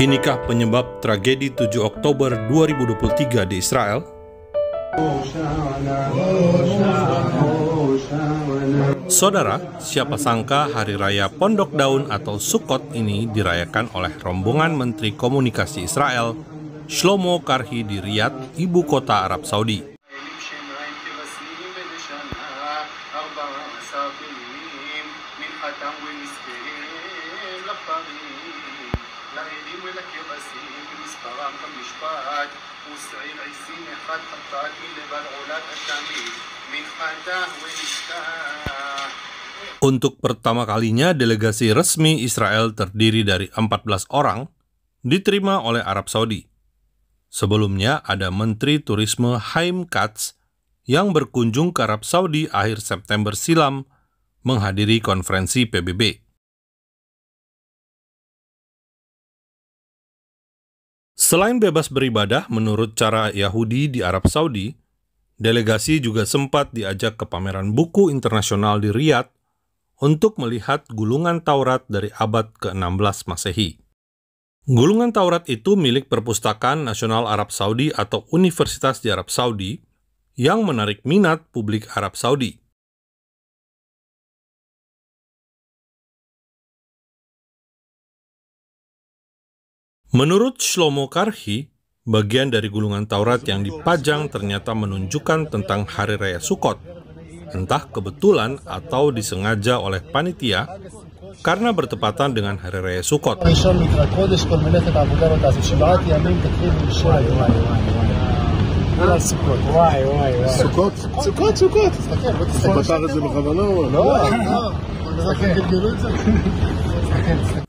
Inikah penyebab tragedi 7 Oktober 2023 di Israel? Saudara, siapa sangka Hari Raya Pondok Daun atau Sukkot ini dirayakan oleh rombongan Menteri Komunikasi Israel, Shlomo Karhi di Riyadh, ibu kota Arab Saudi. Untuk pertama kalinya, delegasi resmi Israel terdiri dari 14 orang diterima oleh Arab Saudi. Sebelumnya ada Menteri Turisme Haim Katz yang berkunjung ke Arab Saudi akhir September silam menghadiri konferensi PBB. Selain bebas beribadah menurut cara Yahudi di Arab Saudi, delegasi juga sempat diajak ke pameran buku internasional di Riyadh untuk melihat gulungan Taurat dari abad ke-16 Masehi. Gulungan Taurat itu milik Perpustakaan Nasional Arab Saudi atau Universitas di Arab Saudi yang menarik minat publik Arab Saudi. Menurut Shlomo Karhi, bagian dari gulungan Taurat yang dipajang ternyata menunjukkan tentang Hari Raya Sukkot, entah kebetulan atau disengaja oleh panitia karena bertepatan dengan Hari Raya Sukkot.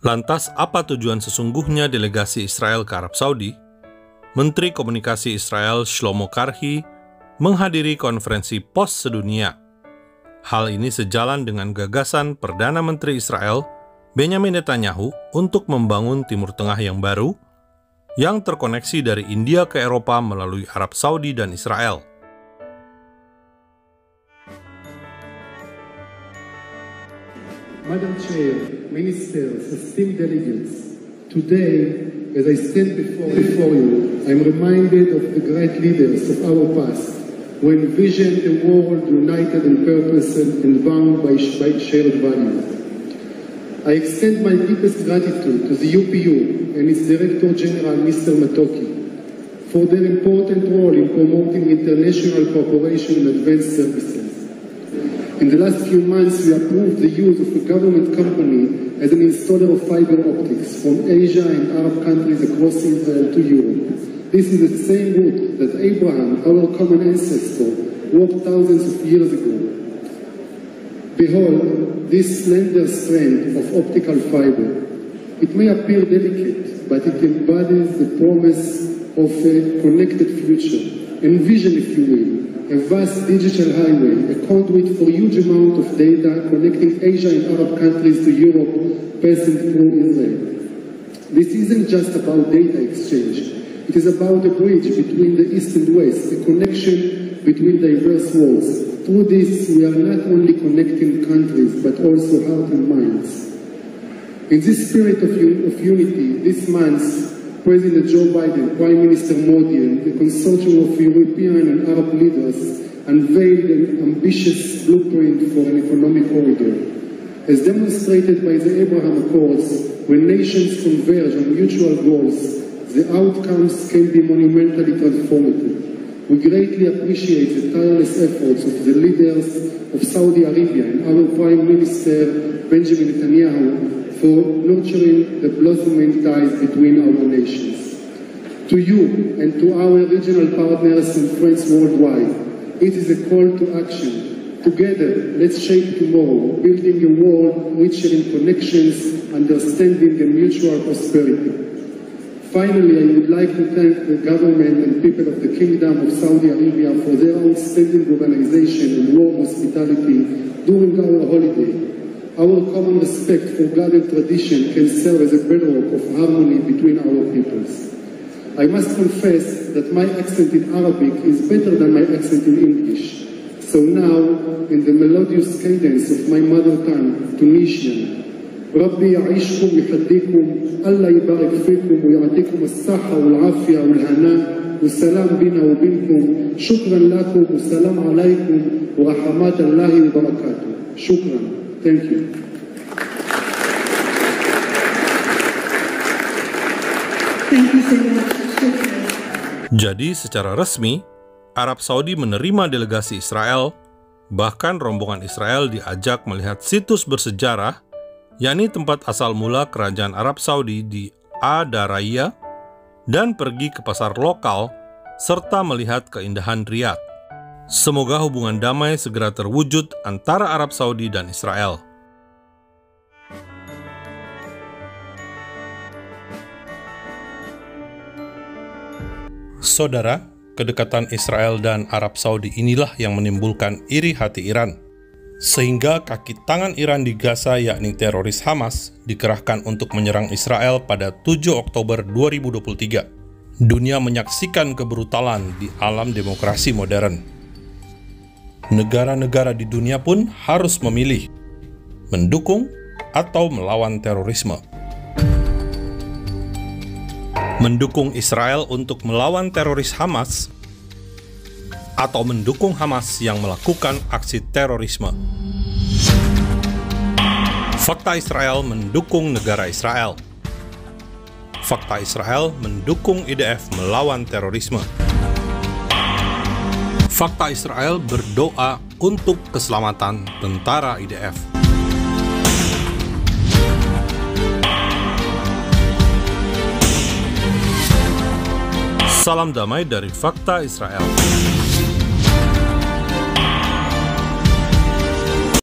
Lantas, apa tujuan sesungguhnya delegasi Israel ke Arab Saudi? Menteri Komunikasi Israel Shlomo Karhi menghadiri konferensi POS sedunia. Hal ini sejalan dengan gagasan Perdana Menteri Israel Benjamin Netanyahu untuk membangun Timur Tengah yang baru, yang terkoneksi dari India ke Eropa melalui Arab Saudi dan Israel. Madam Chair, Ministers, esteemed delegates, today, as I stand before you, I am reminded of the great leaders of our past who envisioned a world united in purpose and bound by shared values. I extend my deepest gratitude to the UPU and its Director General, Mr. Matoki, for their important role in promoting international cooperation and advanced services. In the last few months, we approved the use of a government company as an installer of fiber optics from Asia and Arab countries across Israel to Europe. This is the same route that Abraham, our common ancestor, walked thousands of years ago. Behold, this slender strand of optical fiber. It may appear delicate, but it embodies the promise of a connected future. Envision, if you will, a vast digital highway, a conduit for huge amount of data connecting Asia and Arab countries to Europe, passing through Israel. This isn't just about data exchange. It is about a bridge between the East and West, a connection between diverse worlds. Through this, we are not only connecting countries, but also hearts and minds. In this spirit of unity, this month, President Joe Biden, Prime Minister Modi, and the consortium of European and Arab leaders unveiled an ambitious blueprint for an economic corridor. As demonstrated by the Abraham Accords, when nations converge on mutual goals, the outcomes can be monumentally transformative. We greatly appreciate the tireless efforts of the leaders of Saudi Arabia and our Prime Minister Benjamin Netanyahu for nurturing the blossoming ties between our nations. To you and to our regional partners and friends worldwide, it is a call to action. Together, let's shape tomorrow, building a world richer in connections, understanding, and mutual prosperity. Finally, I would like to thank the government and people of the Kingdom of Saudi Arabia for their outstanding organization and warm hospitality during our holiday. Our common respect for God and tradition can serve as a bedrock of harmony between our peoples. I must confess that my accent in Arabic is better than my accent in English. So now, in the melodious cadence of my mother tongue, Tunisian, ربي يعيشكم ويحديكم، الله يبارك فيكم ويعطيكم الصحة والعافية والهناء والسلام بنا وبينكم. شكرا لكم والسلام عليكم ورحمات الله وبركاته. شكرا. Thank you. Thank you so much. Jadi secara resmi, Arab Saudi menerima delegasi Israel, bahkan rombongan Israel diajak melihat situs bersejarah, yakni tempat asal mula kerajaan Arab Saudi di Ad-Daraya, dan pergi ke pasar lokal, serta melihat keindahan Riyadh. Semoga hubungan damai segera terwujud antara Arab Saudi dan Israel. Saudara, kedekatan Israel dan Arab Saudi inilah yang menimbulkan iri hati Iran, sehingga kaki tangan Iran di Gaza yakni teroris Hamas dikerahkan untuk menyerang Israel pada 7 Oktober 2023. Dunia menyaksikan kebrutalan di alam demokrasi modern. Negara-negara di dunia pun harus memilih, mendukung atau melawan terorisme. Mendukung Israel untuk melawan teroris Hamas, atau mendukung Hamas yang melakukan aksi terorisme. Fakta Israel mendukung negara Israel. Fakta Israel mendukung IDF melawan terorisme. Fakta Israel berdoa untuk keselamatan tentara IDF. Salam damai dari Fakta Israel.